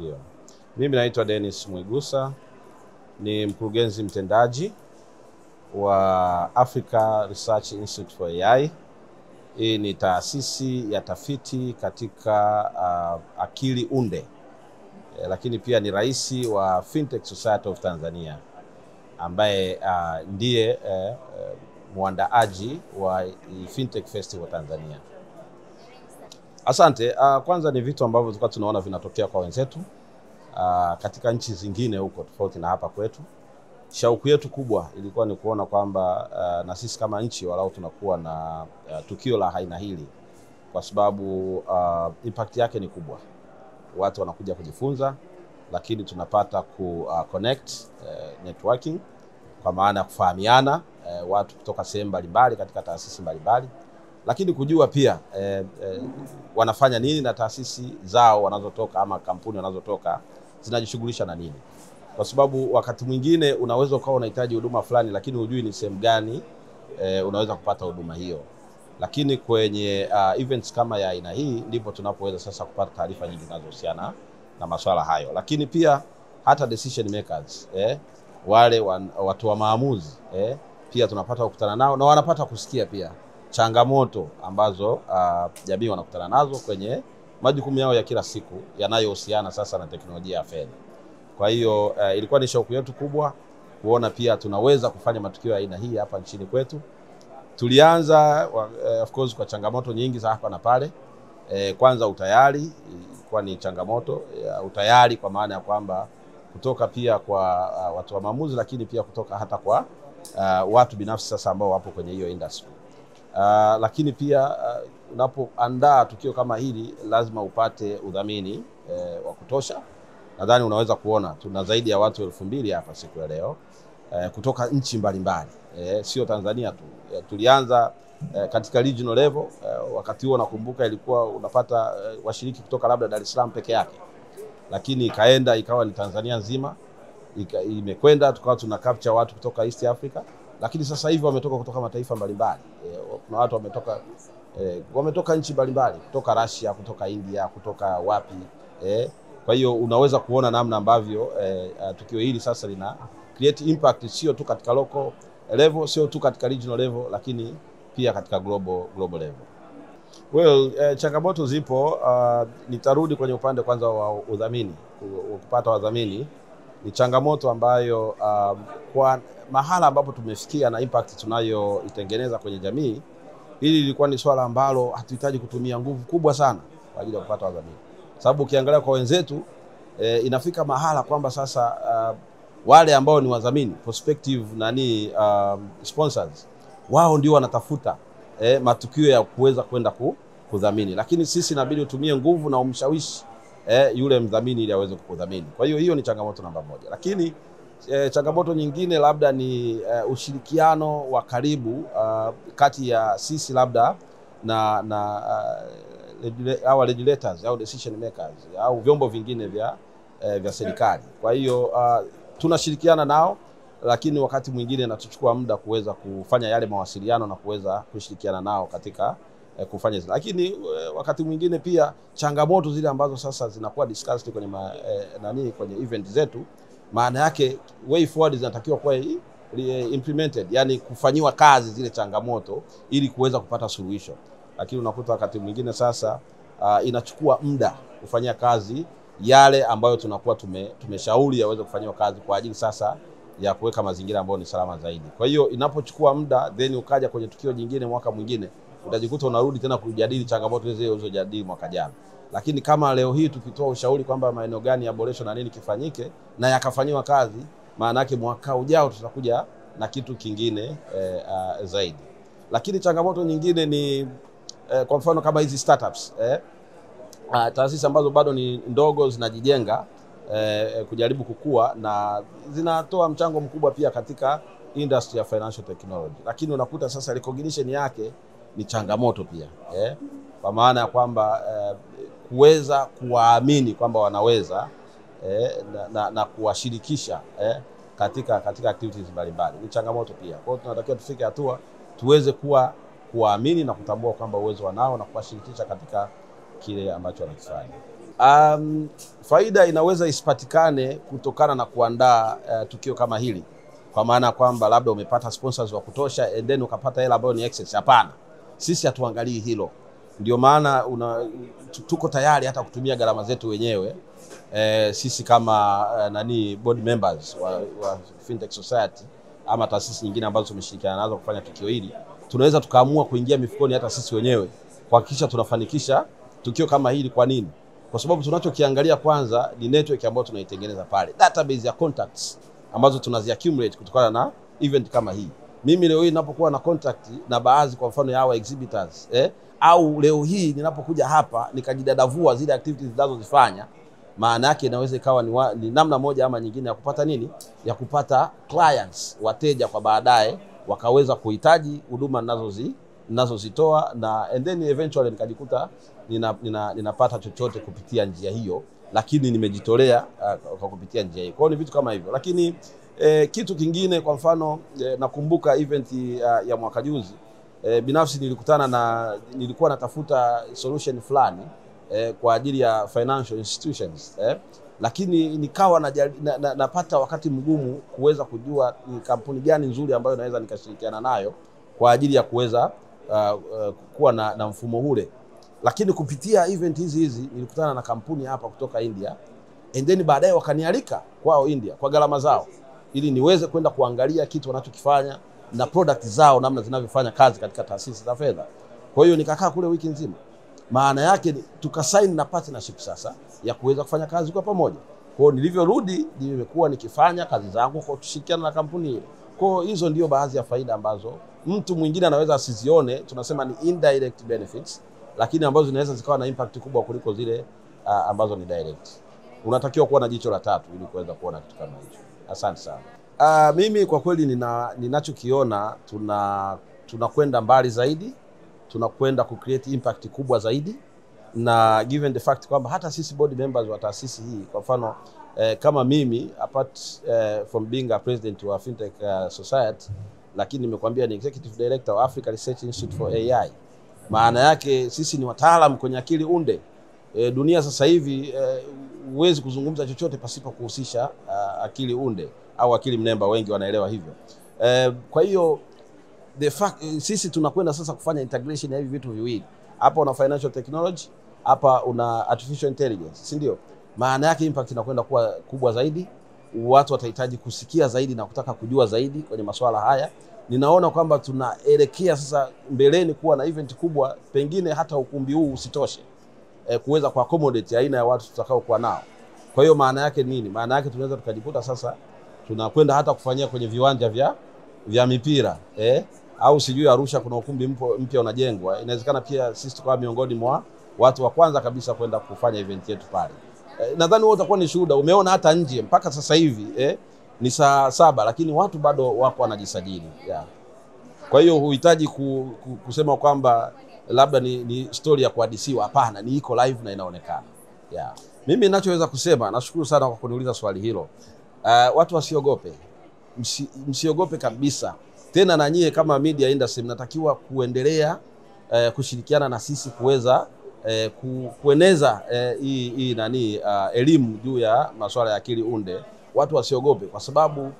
Ndio. Mimi naitwa Dennis Mwigusa, ni mkurugenzi mtendaji wa Africa Research Institute for AI. Hii ni taasisi ya tafiti katika akili unde, lakini pia ni rais wa Fintech Society of Tanzania, ambaye ndiye muandaaji wa Fintech Festival Tanzania. Asante. Kwanza ni vitu ambavyo tulikuwa tunaona vinatokea kwa wenzetu katika nchi zingine huko tofauti na hapa kwetu. Shauku yetu kubwa ilikuwa ni kuona kwamba na sisi kama nchi walau tunakuwa na tukio la aina hili, kwa sababu impact yake ni kubwa. Watu wanakuja kujifunza, lakini tunapata connect, networking, kwa maana ya kufahamiana watu kutoka sehemu mbalimbali katika taasisi mbalimbali, lakini kujua pia wanafanya nini na taasisi zao wanazotoka ama kampuni wanazotoka zinajishughulisha na nini. Kwa sababu wakati mwingine unaweza ukawa unahitaji huduma fulani, lakini hujui ni sehemu gani unaweza kupata huduma hiyo. Lakini kwenye events kama ya aina hii ndipo tunapoweza sasa kupata taarifa nyingi zinazohusiana na masuala hayo. Lakini pia hata decision makers, wale watu wa maamuzi, pia tunapata kukutana nao na wanapata kusikia pia changamoto ambazo jamii wanakutana nazo kwenye majukumu yao ya kila siku yanayohusiana sasa na teknolojia ya fedha. Kwa hiyo ilikuwa ni shauku yetu kubwa kuona pia tunaweza kufanya matukio ya aina hii hapa nchini kwetu. Tulianza of course kwa changamoto nyingi za hapa na pale. Kwanza utayari ilikuwa ni changamoto, utayari kwa maana ya kwamba kutoka pia kwa watu wa maamuzi, lakini pia kutoka hata kwa watu binafsi sasa ambao wapo kwenye hiyo industry. Lakini pia unapoandaa tukio kama hili lazima upate udhamini wa kutosha. Nadhani unaweza kuona tuna zaidi ya watu 2000 hapa siku ya leo kutoka nchi mbalimbali, sio Tanzania tu. Tulianza katika regional level, wakati huo nakumbuka ilikuwa unapata washiriki kutoka labda Dar es Salaam peke yake, lakini ikawa ni Tanzania nzima, imekwenda tukawa tuna capture watu kutoka East Africa, lakini sasa hivi wametoka kutoka mataifa mbalimbali. Kuna watu wametoka nchi mbalimbali, kutoka Russia, kutoka India, kutoka wapi. Kwa hiyo unaweza kuona namna ambavyo tukio hili sasa lina create impact sio tu katika local level, sio tu katika regional level, lakini pia katika global level. Well, changamoto zipo. Nitarudi kwenye upande kwanza wa udhamini. Kupata wadhamini ni changamoto ambayo kwa mahala ambapo tumefikia na impact tunayoitengeneza kwenye jamii, hili lilikuwa ni swala ambalo hatuhitaji kutumia nguvu kubwa sana kwa ajili ya kupata wadhamini. Sababu ukiangalia kwa wenzetu inafika mahala kwamba sasa wale ambao ni wadhamini, prospective sponsors, wao ndio wanatafuta matukio ya kuweza kwenda kudhamini, lakini sisi inabidi utumie nguvu na umshawishi yule mdhamini ili aweze kukudhamini. Kwa hiyo ni changamoto namba moja. Lakini changamoto nyingine labda ni ushirikiano wa karibu kati ya sisi labda na our regulators au decision makers au vyombo vingine vya serikali. Kwa hiyo tunashirikiana nao, lakini wakati mwingine natuchukua muda kuweza kufanya yale mawasiliano na kuweza kushirikiana nao katika kufanya zile. Lakini wakati mwingine pia changamoto zile ambazo sasa zinakuwa discussed kwenye kwenye event zetu, maana yake way forward zinatakiwa kuwa implemented, yani kufanyiwa kazi zile changamoto ili kuweza kupata suluhisho. Lakini unakuta wakati mwingine sasa inachukua muda kufanyia kazi yale ambayo tunakuwa tumeshauri yaweze kufanywa kazi kwa ajili sasa ya kuweka mazingira ambayo ni salama zaidi. Kwa hiyo inapochukua muda then ukaja kwenye tukio jingine mwaka mwingine, utajikuta unarudi tena kujadili changamoto zile ulizojadili mwaka jana. Lakini kama leo hii tukitoa ushauri kwamba maeneo gani ya boresho na nini kifanyike na yakafanywa kazi, maana yake mwaka ujao tutakuja na kitu kingine zaidi. Lakini changamoto nyingine ni kwa mfano kama hizi startups, taasisi ambazo bado ni ndogo zinajijenga kujaribu kukua na zinatoa mchango mkubwa pia katika industry ya financial technology, lakini unakuta sasa recognition yake ni changamoto pia, kwa maana ya kwamba kuweza kuwaamini kwamba wanaweza na kuwashirikisha katika activities mbalimbali ni changamoto pia. Kwa hiyo tunatakiwa tufike hatua tuweze kuwaamini na kutambua kwamba uwezo wanao na kuwashirikisha katika kile ambacho wanakifanya. Faida inaweza isipatikane kutokana na kuandaa tukio kama hili, kwa maana kwamba labda umepata sponsors wa kutosha and then ukapata hela ambayo ni excess. Hapana, sisi hatuangalii hilo. Ndio maana tuko tayari hata kutumia gharama zetu wenyewe. Sisi kama board members wa Fintech Society ama taasisi nyingine ambazo tumeshirikiana nazo kufanya tukio hili, tunaweza tukaamua kuingia mifukoni hata sisi wenyewe kuhakikisha tunafanikisha tukio kama hili. Kwa nini? Kwa sababu tunachokiangalia kwanza ni network ambayo tunaitengeneza pale, database ya contacts ambazo tunaziaccumulate kutokana na event kama hii. Mimi leo hii ninapokuwa na contact na baadhi kwa mfano ya exhibitors au leo hii ninapokuja hapa nikajidadavua zile activities zinazozifanya, maana yake inaweza ikawa ni namna moja ama nyingine ya kupata nini, ya kupata clients, wateja kwa baadaye wakaweza kuhitaji huduma ninazozitoa, na and then eventually nikajikuta ninapata chochote kupitia njia hiyo, lakini nimejitolea kwa kupitia njia hiyo. Kwa hiyo ni vitu kama hivyo. Lakini kitu kingine, kwa mfano nakumbuka event ya mwaka juzi, binafsi nilikuwa natafuta solution fulani kwa ajili ya financial institutions, lakini nikawa napata wakati mgumu kuweza kujua ni kampuni gani nzuri ambayo naweza nikashirikiana nayo kwa ajili ya kuweza kuwa na mfumo ule. Lakini kupitia event hizi nilikutana na kampuni hapa kutoka India, and then baadaye wakanialika kwao India kwa gharama zao ili niweze kwenda kuangalia kitu wanachokifanya na product zao namna zinavyofanya kazi katika taasisi za fedha. Kwa hiyo nikakaa kule wiki nzima. Maana yake tukasign na partnership sasa ya kuweza kufanya kazi kwa pamoja. Kwa hiyo nilivyorudi nimekuwa nikifanya kazi zangu kwa kushirikiana na kampuni ile. Kwa hiyo hizo ndio baadhi ya faida ambazo mtu mwingine anaweza asizione, tunasema ni indirect benefits, lakini ambazo zinaweza zikawa na impact kubwa kuliko zile ambazo ni direct. Unatakiwa kuwa na jicho la tatu ili kuweza kuona kitu kama hicho. Asante sana. Mimi kwa kweli ninachokiona tunakwenda mbali zaidi, tunakwenda ku create impact kubwa zaidi, na given the fact kwamba hata sisi board members wa taasisi hii, kwa mfano kama mimi apart from being a president wa Fintech Society, lakini nimekuambia ni executive director wa Africa Research Institute for AI. Maana yake sisi ni wataalamu kwenye akili unde. Dunia sasa hivi huwezi kuzungumza chochote pasipo kuhusisha akili unde au akili mnemba, wengi wanaelewa hivyo. Kwa hiyo sisi tunakwenda sasa kufanya integration ya hivi vitu viwili. Hapa una financial technology, hapa una artificial intelligence, si ndio? Maana yake impact inakwenda kuwa kubwa zaidi, watu watahitaji kusikia zaidi na kutaka kujua zaidi kwenye masuala haya. Ninaona kwamba tunaelekea sasa mbeleni kuwa na event kubwa, pengine hata ukumbi huu usitoshe kuweza ku accommodate aina ya watu tutakao kuwa nao. Kwa hiyo maana yake nini? Maana yake tunaweza tukajikuta sasa tunakwenda hata kufanyia kwenye viwanja vya mipira, au sijui Arusha kuna ukumbi mpya unajengwa. Inawezekana pia sisi tukawa miongoni mwa watu wa kwanza kabisa kwenda kufanya event yetu pale. Nadhani wewe utakuwa ni shuhuda, umeona hata nje mpaka sasa hivi ni saa 7 lakini watu bado wako wanajisajili. Kwa hiyo huhitaji kusema kwamba labda ni story ya kuhadisiwa. Hapana, ni iko live na inaonekana. Mimi ninachoweza kusema, nashukuru sana kwa kuniuliza swali hilo. Watu wasiogope. Msiogope kabisa. Tena na nyie kama media industry mnatakiwa kuendelea kushirikiana na sisi kuweza kueneza hii elimu juu ya masuala ya akili unde. Watu wasiogope kwa sababu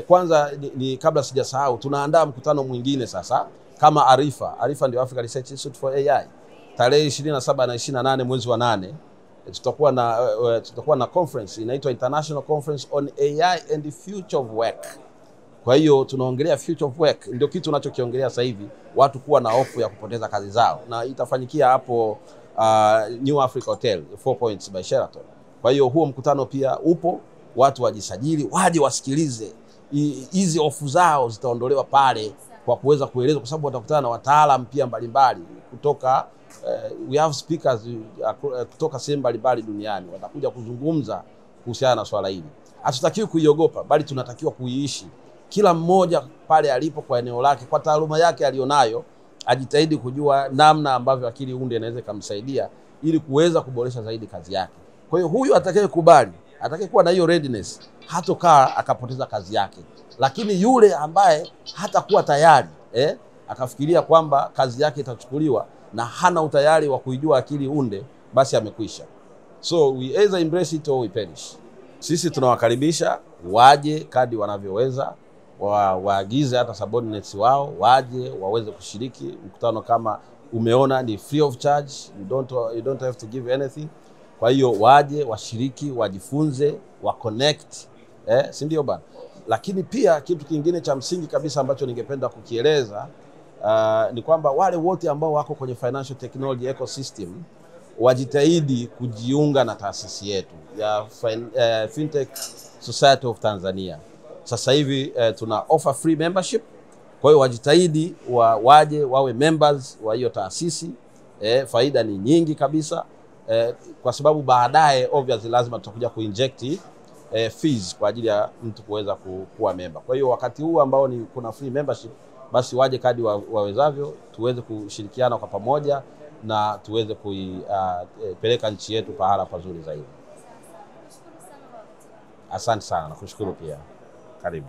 kwanza ni kabla sijasahau, tunaandaa mkutano mwingine sasa kama Arifa ndio Africa Research Institute for AI. Tarehe 27 na 28 mwezi wa 8 tutakuwa na conference inaitwa International Conference on AI and the Future of Work. Kwa hiyo tunaongelea future of work, ndio kitu tunachokiongelea sasa hivi, watu kuwa na hofu ya kupoteza kazi zao, na itafanyikia hapo New Africa Hotel 4 Points by Sheraton. Kwa hiyo huo mkutano pia upo, watu wajisajili, waje wasikilize. Hizi hofu zao zitaondolewa pale kwa kuweza kueleza, kwa sababu watakutana na wataalamu pia mbalimbali kutoka we have speakers kutoka sehemu mbalimbali duniani, watakuja kuzungumza kuhusiana na swala hili. Hatutakiwi kuiogopa, bali tunatakiwa kuiishi. Kila mmoja pale alipo kwa eneo lake, kwa taaluma yake alionayo, ajitahidi kujua namna ambavyo akili unde inaweza kumsaidia ili kuweza kuboresha zaidi kazi yake. Kwa hiyo huyu atakayekubali, atakayekuwa na hiyo readiness, hatokaa akapoteza kazi yake. Lakini yule ambaye hatakuwa tayari, akafikiria kwamba kazi yake itachukuliwa na hana utayari wa kuijua akili unde, basi amekwisha. So we either embrace it or we perish. Sisi tunawakaribisha waje kadi wanavyoweza, waagize hata subordinates wao waje waweze kushiriki mkutano. Kama umeona ni free of charge, you don't have to give anything. Kwa hiyo waje washiriki, wajifunze, wa connect, si ndio bana? Lakini pia kitu kingine cha msingi kabisa ambacho ningependa kukieleza ni kwamba wale wote ambao wako kwenye financial technology ecosystem wajitahidi kujiunga na taasisi yetu ya Fintech Society of Tanzania. Sasa hivi tuna offer free membership. Kwa hiyo wajitahidi waje wawe members wa hiyo taasisi. Faida ni nyingi kabisa, kwa sababu baadaye obviously lazima tutakuja kuinject fees kwa ajili ya mtu kuweza kuwa member. Kwa hiyo wakati huu ambao kuna free membership, basi waje kadi wawezavyo, tuweze kushirikiana kwa pamoja na tuweze kuipeleka nchi yetu pahala pazuri zaidi. Asante sana, nakushukuru pia. Karibu.